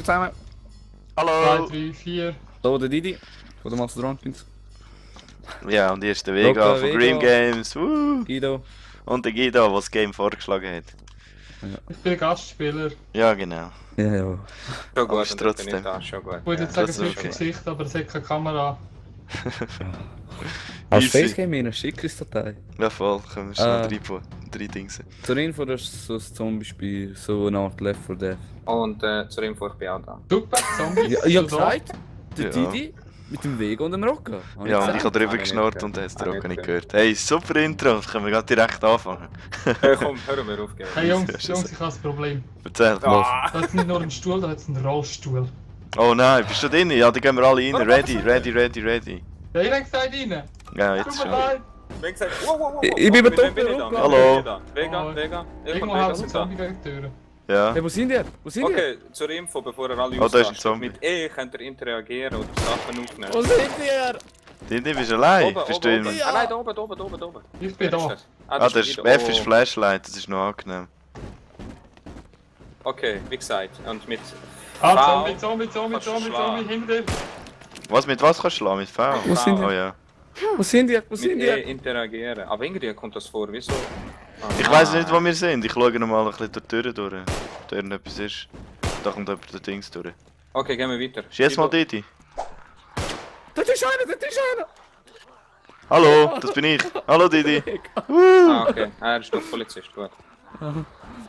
Hallo zusammen. 2, Hallo! 3, 4. Hallo der Didi von der Mastodon-Pins. Ja, und hier ist der Vega von Vega. Green Games. Guido. Und der Guido, der das Game vorgeschlagen hat. Ich bin Gastspieler. Ja, genau. Ja, ja. Schon Aber gut, ist und dann bin trotzdem. ich da, schon gut. Ich wollte jetzt Ja. sagen, es das ist ist ein okay. Gesicht, aber es hat keine Kamera. Als Easy. Facecam in einer Schickres-Datei. Ja, voll. Können wir schnell Ah. drei Dingsen. Zur Info, das ist so ein Zombie-Spiel, so eine Art Left 4 Dead. Und zur Info, ich bin auch da. Super, Zombies. Ja, ich hab bist du da? gesagt, der Ja. Didi mit dem Vega und dem Rocca. Hab Ja, und gesagt. ich habe drüber Habe ich geschnurrt nicht und er hat es gehört. auch Habe nicht ich gehört. Hey, super Intro. Können wir gerade direkt anfangen. Komm, hör mir auf. Hey Jungs, Ja, schon Jungs, ich habe ein Problem. Erzähl. Da ist nicht nur ein Stuhl, da ist ein Rollstuhl. Oh nein, bist du drin? Ja, da gehen wir alle rein. Warte, Ready, warte. ready. Ja, ihr habt gesagt rein. Ja, Tut jetzt mir schon. leid. Wir haben gesagt, wow. Ich bin betrunken, bin ich da? Rücklauf. Hallo. Bin ich da? Vega. Oh. Ich und Irgendwo Vega haben sind wir da. Zombie-Reakteure. Ja. Hey, wo sind die? Wo sind die? Okay, zur Info, bevor ihr alle Oh, da ist ein ausrastet. Zombie. Mit E könnt ihr interagieren oder Sachen aufnehmen. Wo sind die? Didi, bist du allein? Oben, Bist du oben, in... oben. Ja. Ah nein, da oben. Ich bin Wer ist da. das? Ah, das das ist Guido. F ist Flashlight, das ist noch angenehm. Okay, wie gesagt. Und mit Ah, V. Zombie, Kannst du schlagen. hinter dir. Was, mit was kannst du schlagen? Mit V? Wo sind die? Oh ja. Wo sind die? Wo Mit sind E die? interagieren. Aber irgendwie kommt das vor, wieso? Ich weiss nicht, wo wir sind. Ich schaue noch mal ein bisschen durch die Tür durch. Ob da irgendetwas ist. Da kommt jemand durch Dings durch. Okay, gehen wir weiter. Schieß mal Guido. Didi. Dort ist einer! Hallo, das bin ich. Hallo Didi. Ah, okay. Ah, er ist doch Polizist, gut.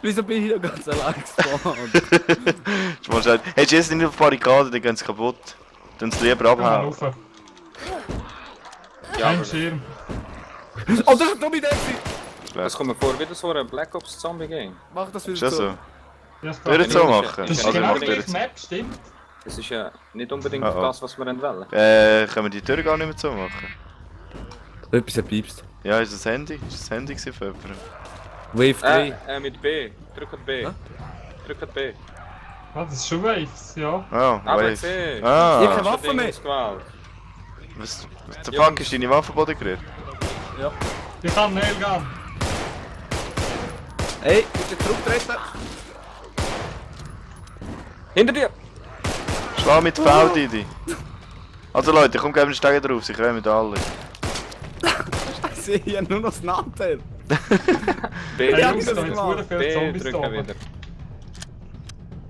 Wieso bin ich hier ganz allein gespawnt? Ist mal schön. Hey, schieß nicht auf die Barrikade, die gehen kaputt. Dann sie lieber Komm mal abhauen. rauf. Ja, Ein aber Schirm. Oh, das ist eine dumme Idee! das kommt mir vor wie so ein Black Ops Zombie Game. Mach das Ist wieder das so? Ja, das Würde ich geht. so machen? Das ist Also, genau ich die würde gleiche Map, stimmt? Das ist ja nicht unbedingt Oh, oh. das, was wir wollen. Können wir die Tür gar nicht mehr so machen? Etwas piepst. Ja, ist das Handy? Ist das Handy gewesen von jemandem? Wave 3. Mit B. Drückt B. Hä? Drückt B. Ah, das ist schon Waves, ja. Oh, Aber Wave. C. Ich Ah, hab keine Waffe mehr. was the fuck ist deine Waffe Boden gerührt? Ja. Ich kann Nailgun. Hey, bitte zurücktreten! Hinter dir! Schlag mit V, Didi. Also Leute, komm, geben den Steiger drauf, sie kommen mit allen. Ich sehe hier nur noch das Nachteil. B. Hey Ja, Jungs, das da sind gemacht. sehr viele B. Zombies da Drücken oben. wieder.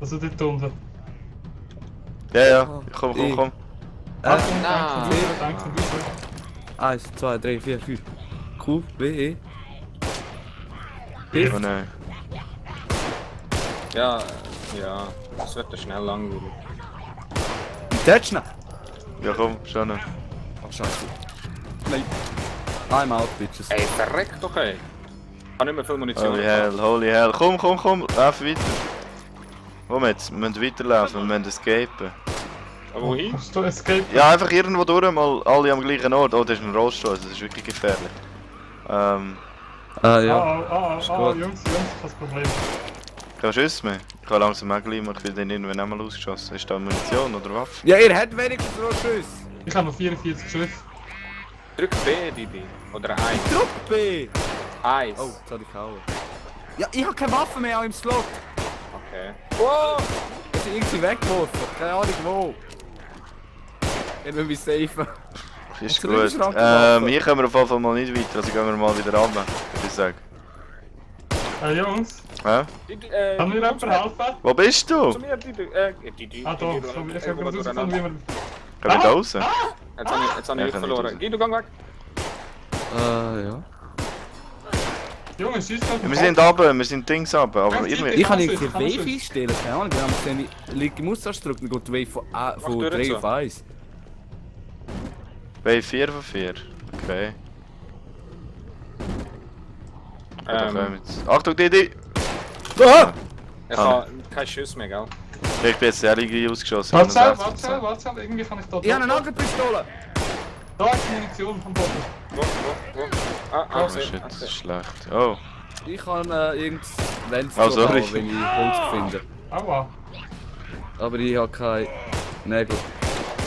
Also dort unten. Ja, komm. Achtung, Ah. danke, bitte. 1, 2, 3, 4, 5. Q, W, E. Oh nein. Ja, das wird ja schnell langweilig. Touchna! Ja komm, schon noch. Oh, scheiße. Nein. I'm out, bitches. Ey, verreckt, okay. Ich habe nicht mehr viel Munition. Holy hell. Komm, lauf weiter. Komm jetzt, wir müssen weiterlaufen, wir müssen escapen. Aber wohin? Hast du Escape? Ja, einfach irgendwo durch, mal alle am gleichen Ort. Oh, das ist ein Rollstuhl, das ist wirklich gefährlich. Ah, ja. Jungs, ich hab das Problem. Kein Schuss mehr? Ich kann langsam auch gleich, ich will den irgendwann einmal ausgeschossen. Ist da Munition oder Waffe? Ja, ihr habt wenigstens noch Schuss. Ich habe noch 44 Schüsse. Drück B, Didi. Oder 1. Druck B! 1. Oh, jetzt hab ich gehauen. Ja, ich hab keine Waffe mehr auch im Slot. Okay. Wow! Ich bin irgendwie weggeworfen. Keine Ahnung wo. Ich will mich safen. Ist Hast du gut. den Schrank geworfen? Hier kommen wir auf jeden Fall mal nicht weiter, also gehen wir mal wieder runter, würde ich sagen. Hey Jungs, Hä? Didi, kann mir jemand helfen? Wo bist du? Zu mir, Didi. Didi. Ah doch, ich habe gerade rausgefunden, wie man... Gehen wir da raus? Jetzt habe Ja, ich kann verloren. nicht Geh, du gang weg. Ja. Jungs, schießt auf Wir sind runter, wir sind Dings runter, aber Ganz irgendwie... Ich kann Kann irgendwie man Wave Schuss? einstellen. Keine Ahnung, wir haben gesehen, ich liege im Maustaste drücken, dann geht die Wave von durch 3 so. auf 1. Bei 4 von 4. Okay. Da kommen wir jetzt. Achtung, Didi! Ah! Ich habe keinen Schuss mehr, gell? Ich bin jetzt ehrlich ausgeschossen. Warte, 61%. warte, irgendwie kann ich da... Ich habe eine Nagelpistole! Da ist Munition am Boden. Wo? Ah, Oh sehe. shit, das ist schlecht. Oh. Ich kann irgendein Lenz Oh, sorry. wenn ich Holz finde. Aua. Aber ich habe keine Nägel.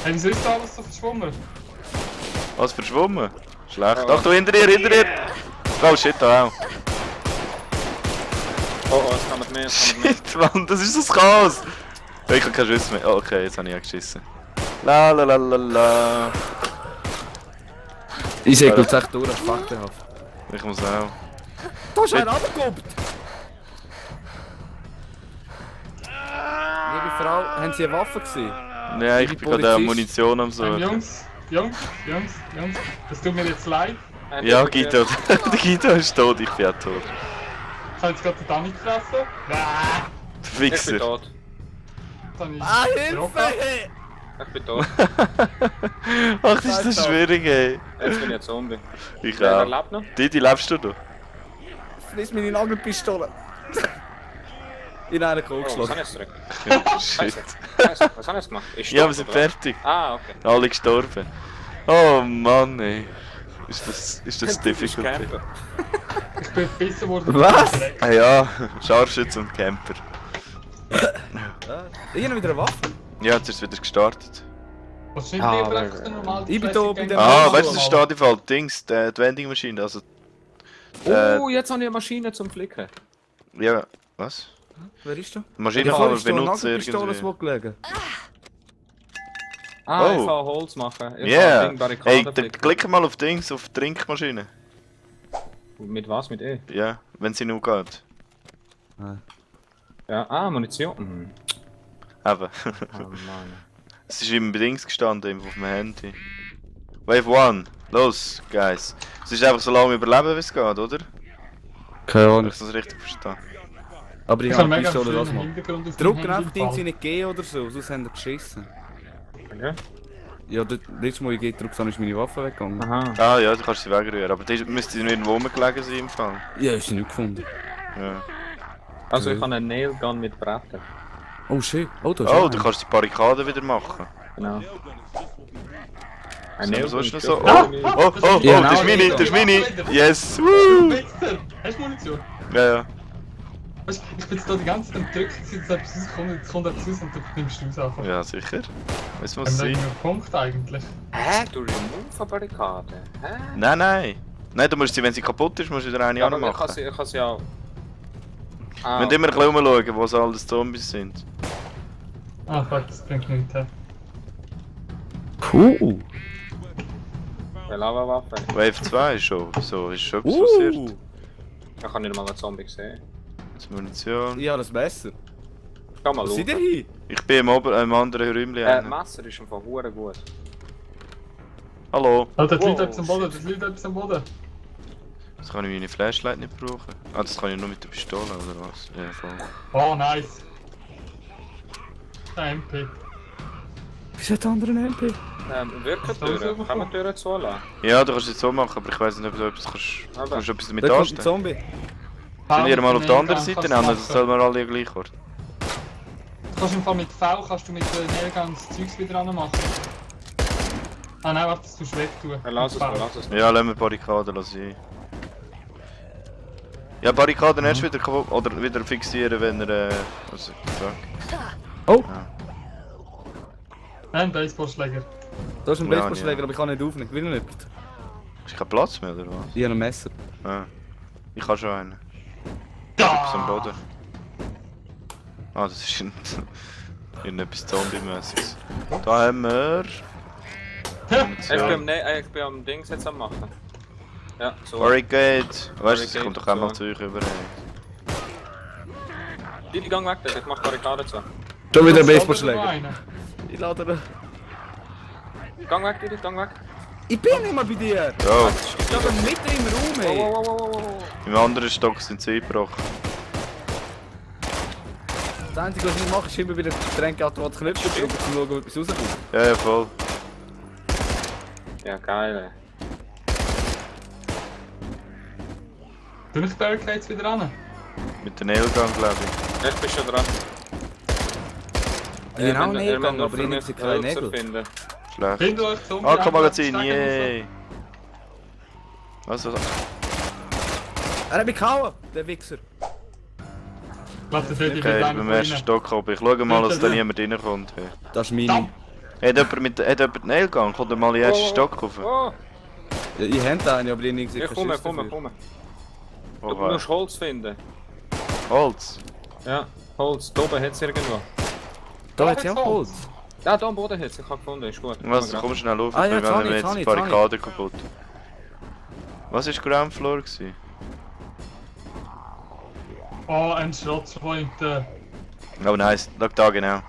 Hey, wieso ist da alles so verschwommen? Was verschwommen? Schlecht. Oh. Achtung, hinter dir! Oh shit, da auch. Oh, es kann mit mehr, Shit, Mann, das ist das Chaos! Ich habe keinen Schuss mehr. Oh, okay, jetzt habe ich auch geschissen. La la la la la. Ich sehe jetzt echt durch, faktenhaft. Ich muss auch. Da ist einer runtergekommen! Liebe Frau, haben Sie eine Waffe gesehen? Ja, ich bin gerade Polizist. Munition am Suchen. Jungs, das tut mir jetzt leid. Ja, Guido. Der Guido ist tot, ich bin auch tot. Ich habe jetzt gerade den Danny gefressen. Der Ich bin Fixer. tot. Dann Ah, Hilfe! Ich bin tot. Ach, das ist so schwierig, ey. Jetzt bin ich ein Zombie. Ich Wer auch. lebt noch? Didi, lebst du noch? Friss meine Nagelpistole! In einer Oh, was geschlagen. habe ich jetzt zurück? Shit. Scheiße, was habe ich jetzt gemacht? Ich Ja, wir stopp, sind oder? fertig. Ah, okay. Alle gestorben. Oh Mann, ey. Ist das Du bist difficult? Camper. Ich bin gebissen worden. Was? Ah ja, Scharfschütze und Camper. Ich habe wieder eine Waffe. Ja, jetzt ist es wieder gestartet. Was ist nicht Ah, lieber aber- einfach der normale Ich bin Classic da bei Game? dem- Ah, Ja, weißt du, das steht im Fall Dings, die Vending-Maschine. Also, Oh, jetzt habe ich eine Maschine zum Flicken. ja, was? Wer ist da? Die Maschine Ja, kann vorhin man ist da eine benutzen Nagelpistole irgendwie. so gelegen. Ah, Oh. ich kann Holz machen. Ich Ja, kann Ding Barrikaden hey, dann flicken. klick mal auf Dings, auf die Trinkmaschine. Mit was? Mit E? Ja, wenn sie nur geht. Ja, ah, Munition. Mhm. Eben. Oh Mann. Es ist im Dings gestanden, auf dem Handy. Wave 1, los, guys. Es ist einfach so lange überleben, wie es geht, oder? Keine Wenn Ahnung. ich das richtig verstehe. Aber ich Ich habe habe eine mega Pistole das schönen mal. Hintergrund aus dem Drucken Handy einfach Dings gefallen. in G oder so, sonst haben wir geschissen. Okay. Ja, letztes Mal in G gedrückt habe, ist meine Waffe weggegangen. Aha. Ah ja, du kannst sie wegrühren, aber die müsste noch irgendwo rumgelegen sein im Fall. Ja, ist sie nicht gefunden. Ja. Also ich habe einen Nailgun mit Bretter. Oh shit, oh da ist Oh, einer. du kannst die Barrikaden wieder machen. Genau. Ein Sind wir sonst noch so? Oh, Oh, oh, oh, Ja, das ist genau, meine, das ist meine! Yes! Du Woo! Wichser! Hast du Munition? Ja, ja. Weißt du, ich bin jetzt da die ganze Zeit am Drücken, jetzt etwas rauskommt, jetzt kommt etwas raus und dann nimmst du es einfach. Ja, sicher. Es muss Haben wir sein. einen Punkt eigentlich? Hä? Du remove Barrikade? Hä? Nein, nein. Nein, du musst sie, wenn sie kaputt ist, musst du wieder eine Ja, aber ich anmachen. kann sie auch... Ah, Wir müssen immer ein bisschen rumschauen, wo so alles Zombies sind. Ah fuck, das bringt nichts her. Cool. eine Lava-Waffe. Wave 2 ist schon, so, ist schon etwas passiert. Ich habe nicht mal einen Zombie gesehen. Jetzt Munition. Ich habe das Messer. Geh mal Wo seid ihr schauen. hin? Ich bin im anderen Räumchen. Messer ist einfach hure gut. Hallo. Alter, das liegt Wow, etwas am Boden, das liegt etwas am Boden. Das kann ich meine Flashlight nicht brauchen. Ah, das kann ich nur mit der Pistole, oder was? Ja, voll. Oh, nice. Ein MP. Wieso hat der andere einen MP? Wirken Hast du alles Türen? Kann man bekommen? Türen zulassen? Ja, du kannst es so machen, aber ich weiß nicht, ob du etwas kannst. Aber- Kannst du etwas damit Da kommt ein anstellen? Zombie. Sollen wir mal auf der anderen Nailgun Seite kannst nehmen, du dann sollen wir alle gleich Ort. Du kannst im Fall mit V kannst du mit der Nailgun das Zeugs wieder anmachen. Ah nein, warte, das tust du wegtun. Lass es Mit mal, V. lass es mal. Ja, lassen wir Barrikaden lassen. Ja, Barrikaden erst wieder kaputt oder wieder fixieren, wenn er. Also, fuck. Oh, Ein Baseballschläger. da ist ein Ja, Baseballschläger, ja. aber ich kann nicht aufnehmen. Will nicht. Ist kein Platz mehr, oder was? Ich habe ein Messer. Ah. Ich habe schon einen. Ja! Etwas am Boden. Ah, das ist irgendetwas Zombie-mäßiges. Da haben wir. Ich bin am Dings jetzt am machen. Ja, so. Barricade. Weißt du, das Barricade, kommt doch einmal so. zu euch über. Die gang weg, ich mach Barrikade zu. Schon wieder ein Da ist Baseballschläger. noch einer. Ich lade ihn. Gang weg, Didi, gang weg. Ich bin nicht mehr bei dir. Oh, Ich bin aber mitten im Raum, ey. Wow. im anderen Stock sind sie eingebrochen. Das Einzige, was ich mache, ist immer wieder den Getränkeautomat Knöpfe drücken, um zu schauen, ob etwas rauskommt. Ja, ja, voll. Ja, geil. Ey. Tu ich Barricades wieder an? Mit der Nailgun, glaube ich. Ich bin schon dran. Ich bin auch müsst- Nägel müsst gegangen, noch aber für ich mich nehme keine Hölzer Nägel. finden. Schlecht. Find euch Zombie. AK-Magazin, Stecken und yay! Was? Er hat mich gehauen, der Wichser. so. Lass den Freddy Okay, ich wieder bin im rein. ersten Stock oben. Ich schaue mal, dass da niemand reinkommt. Hey. Das ist meine. Verdammt! Hat jemand die Nailgun? Kommt er mal in den ersten Stock rauf? Oh, Ja, ich hätte einen, aber ich habe nicht ich komme. Oh, Du musst Holz finden. Holz. Ja, Holz. Da oben hat es irgendwo. Da hat sie auch Holz. Ja, da am Boden hat ich habe gefunden, ist gut. Was? Komm schnell auf, Ah, ja, wir jetzt habe machen ich, jetzt die jetzt habe ich. Barrikade kaputt. Was war Ground Floor gewesen? Oh, ein Schrottpoint. Oh nice, schau da genau.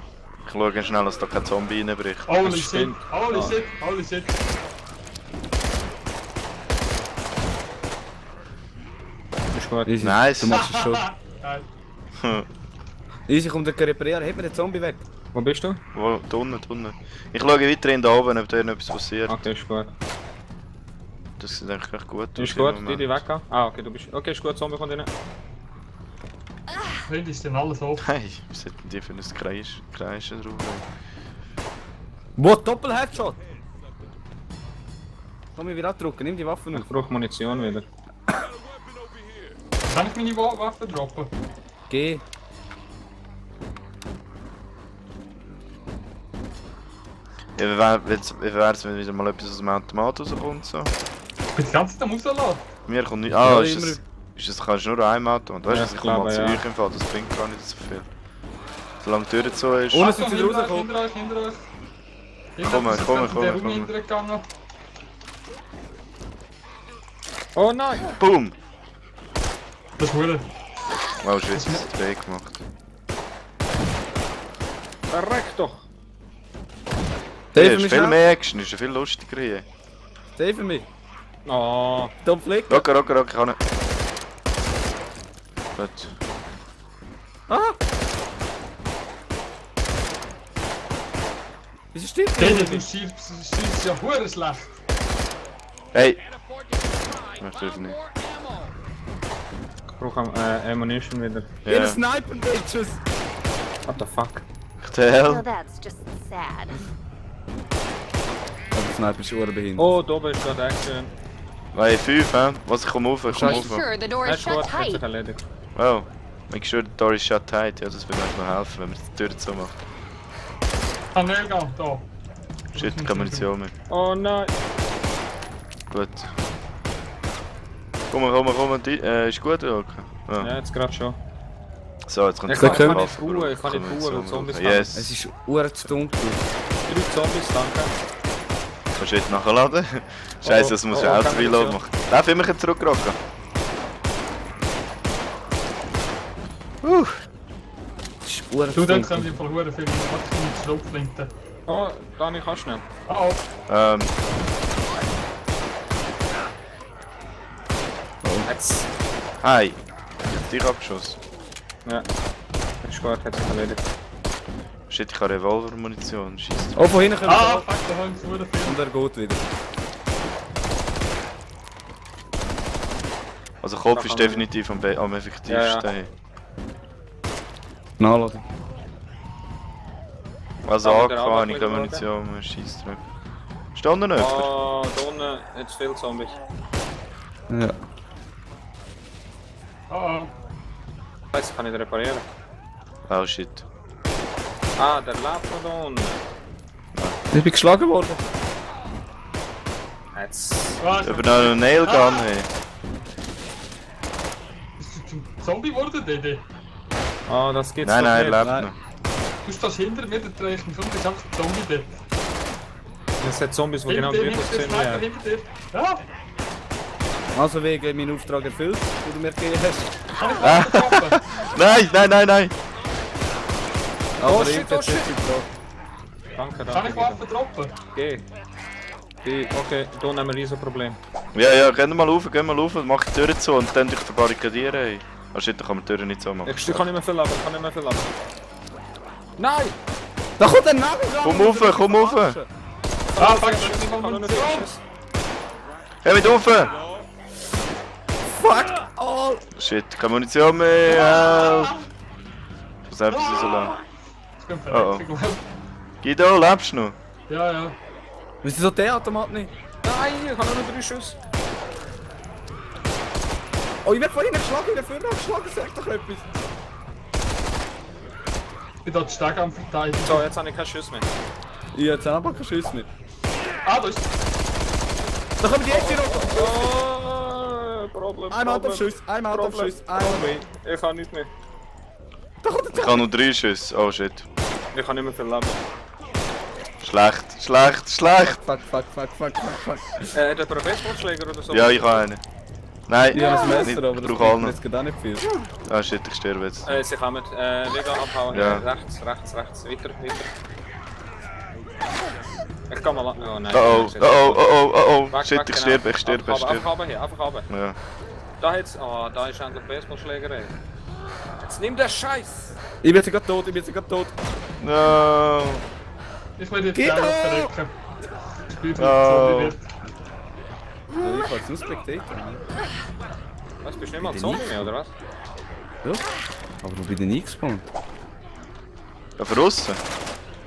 Ich schaue schnell, dass da kein Zombie reinbricht. Holy Das shit, stimmt. holy Ah. shit, holy shit. Ist gut. Easy. Nice. Du machst es schon. Geil. Easy, kommt der reparieren, hebt mir den Zombie weg. Wo bist du? Wo? Da unten. Ich schaue weiterhin da oben, ob da etwas passiert. Okay, ist gut. Das sieht eigentlich recht gut aus. Ist im gut, Moment. die weggehen. Ah, okay, du bist. Okay, ist gut, Zombie kommt rein. Heute ist denn alles offen. Hey, was hat denn die für ein Kreischen drauf? Wo? Doppel-Headshot! Komm, ich wieder abdrücken, nimm die Waffe Ich noch. brauche Munition wieder. Kann ich meine Waffe droppen? Geh. Ja, wie wär's, wenn wieder mal etwas aus dem Automat rauskommt? So? Ich bin die ganze Zeit am rauslassen. Mir kommt nicht. Ja, Ah, immer. ist das kannst du nur ein Automat? Weißt du, Ja, ich ich komme mal glaube, zu ja. euch im Fall, das bringt gar nicht so viel. Solange die Tür zu ist. Ohne Achtung, sind sie hinter euch, rausgekommen. hinter euch, hinter euch. Komm, Irgendetwas ist komm, gerade in komm, den komm. Raum hintergegangen. Oh nein! Boom! Das ist Hure. Wow, Schweiz hat 2 gemacht. Verreck doch! Ja, Dave ist mich viel schnell. mehr Action, ist ja viel lustiger hier. Dave mich. Oh, Top Flick. Rocker, kann ich. Gut. Ah! Wieso stirbt Dede, der? du schießt ja Hure schlecht. Hey! Ich möchte nicht. ich brauche Ammunition wieder. Ihr Ja. Sniper, Bitches! What the fuck? The hell? So that's just sad. Aber der Sniper ist behindert. Oh, da oben ist gerade Action. Weil 5, hä? Was, ich komme rauf, ich komme Make rauf. sure the door Er is ist shut gut, hat tight. sich erledigt. Wow. Make sure the door is shut tight. Ja, das würde euch noch helfen, wenn man die Tür so macht. An Nelgan, da. Shit, keine Munition mehr. Oh nein! Gut. Komm, ist gut, okay. Ja, Ja. jetzt gerade schon. So, jetzt kommt Ich die kann nicht Waffe, bauen, Bro. ich kann nicht Komm, bauen, weil so, Zombies Yes. Es ist uhr zu dunkel. 3 Zombies, danke. Kannst du jetzt nachladen? Scheiße, das muss oh, ja oh, auch kann Reload ich machen. Darf ich mich zurückrocken? Es ist uhr Du, zu dann können dunkel. die voll Hure viel mit Schrotflinten. Oh, Dani, kannst schnell. Oh, Jetzt. Hi. Dich abgeschossen. Ja. Ist gut, hat sich erledigt. Shit, ich habe Revolver-Munition. Scheiße. Oh, von hinten kommt ah, er. fuck, da haben sie Hure viel. Und er geht wieder. Also Kopf Da ist kann man- definitiv am effektivsten. Ja, ja. Hey. Nachladen. Also Kann man den angefangen, Arbeit ich habe wieder Munition, scheiß drauf. Steht da noch jemand? Oh, da unten hat es viele Zombies. Ja. Oh, Jetzt kann ich den reparieren. Oh shit. Ah, der lebt noch da unten. Ich bin geschlagen worden. Jetzt. was? Aber noch einen Nailgun, hey. Bist du zum Zombie geworden, Dede? Oh, das gibt's Nein, doch nein, er nicht. lebt Nein. noch. Du stehst hinter mir, der trägt mich und bist einfach ein Zombie dort. Es hat Zombies, die Hinter genau dir, gleich hinter dir, aussehen Sniper, wie hinter dir. Ja, Also wegen meinen Auftrag erfüllt, den du mir gegeben hast. kann ich Waffe droppen? Nein! Aber shit, irgendwas oh, shit. ist gebraucht. Danke, Kann danke. ich Waffe droppen? Geh. Geh. Okay, da haben wir ein riesen Problem. Ja, geh mal rauf, mach die Tür zu und dann dich verbarrikadieren, hey. Ah shit, da kann man die Tür nicht so machen. Ich kann nicht mehr viel ab, Nein! Da kommt ein Nagel ran! Komm rauf, komm rauf! Ah, fuck, Ich das ist kann noch nicht Munition. Schuss. Hey, mit rauf! Fuck all! Shit, keine Munition mehr, help! Was helfen sie so lange? Ich bin Oh, oh. verreckt, ich glaub. Guido, lebst du noch? Ja, ja. Wieso so der Automat nicht? Nein, ich habe nur noch 3 Schuss. Oh, ich werde vorhin geschlagen, ich werde vorhin geschlagen, sag doch etwas. Ich bin dort stark am Verteidigen. So, jetzt habe ich keinen Schuss mehr. Ich habe aber keinen Schuss mehr. Ah, da ist... Da kommen die erste Rote! Oh, Problem. Einmal Schuss, einmal Problem. Schuss, einmal. Ich kann nicht mehr. Da kommt Ich habe noch 3 Schüsse, oh shit. Ich kann nicht mehr viel Leben. Schlecht, schlecht, schlecht! Fuck. Hat jemand einen Baseballschläger oder so? Ja, ich habe einen. Nein, Ich habe ein nicht, Messer, aber ich das brauche bringt alle. mir jetzt gerade auch nicht viel. Ah shit, ich sterbe jetzt. Sie kommen. Vega abhauen. Ja. Rechts. Weiter. Ich kann mal... Oh nein. Oh. Shit, ich sterbe. Einfach hier, einfach runter. Ja. Da jetzt... Oh, da ist endlich Baseballschlägerei. Jetzt nimm den Scheiß! Ich bin jetzt gerade tot, No. Ich will jetzt Geht auch noch doch! verrücken. Ich bin Oh. jetzt Ja, ich kann es Spectator. Was, bist du nicht mal Zombie mehr, oder was? Ja. Aber wo bin ich denn eingespawnt? Ja, von außen?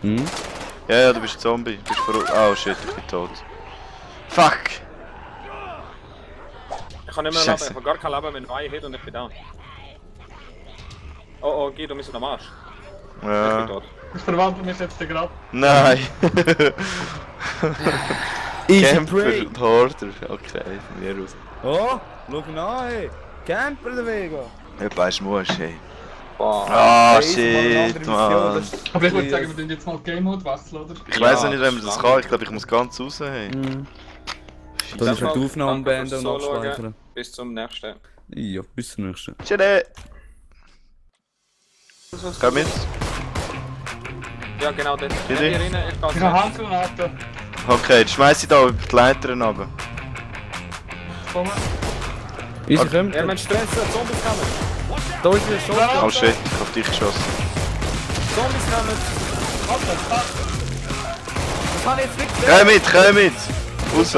Hm? Ja, du bist ein Zombie. Du bist oh shit, ich bin tot. Fuck! Ich kann nicht mehr Scheiße. leben, ich habe gar kein Leben, wenn ein Hit und ich bin down. Oh, Guido, wir sind am Arsch. Ich bin Ja. tot. Ich verwandle mich jetzt gerade. Nein! Easy Prey! Camper Horder. Okay, von mir aus. Oh, schau nach, ey. Camper der Vega. Etwa ist Musch, ey. Boah. Ah, Hey, ist mal eine andere shit, Mission, man. das ist- Aber ich würde sagen, wir tun jetzt mal Game Mode wechseln, oder? Ich weiss Ja, noch nicht, wenn man das schlank. kann. Ich glaube, ich muss ganz raus, hey. Mhm. Shit. Dann ist halt die Aufnahme Danke beenden fürs und Zuschauen. abspeichern. Bis zum nächsten. Ja, bis zum nächsten. Tschüss. Komm mit. Ja, genau, dort. Bitte? Hier rein, ich Ich habe gehe Handgranaten. Okay, dann schmeiß ich da über die Leitern runter. Komm. Easy, Okay. kommt. Ja, Mensch, Stress, Zombies kommen! Da ist wieder Shotgun. Oh shit, ich hab auf dich geschossen. Zombies kommen! Das kann ich jetzt nicht Komm mit! Raus!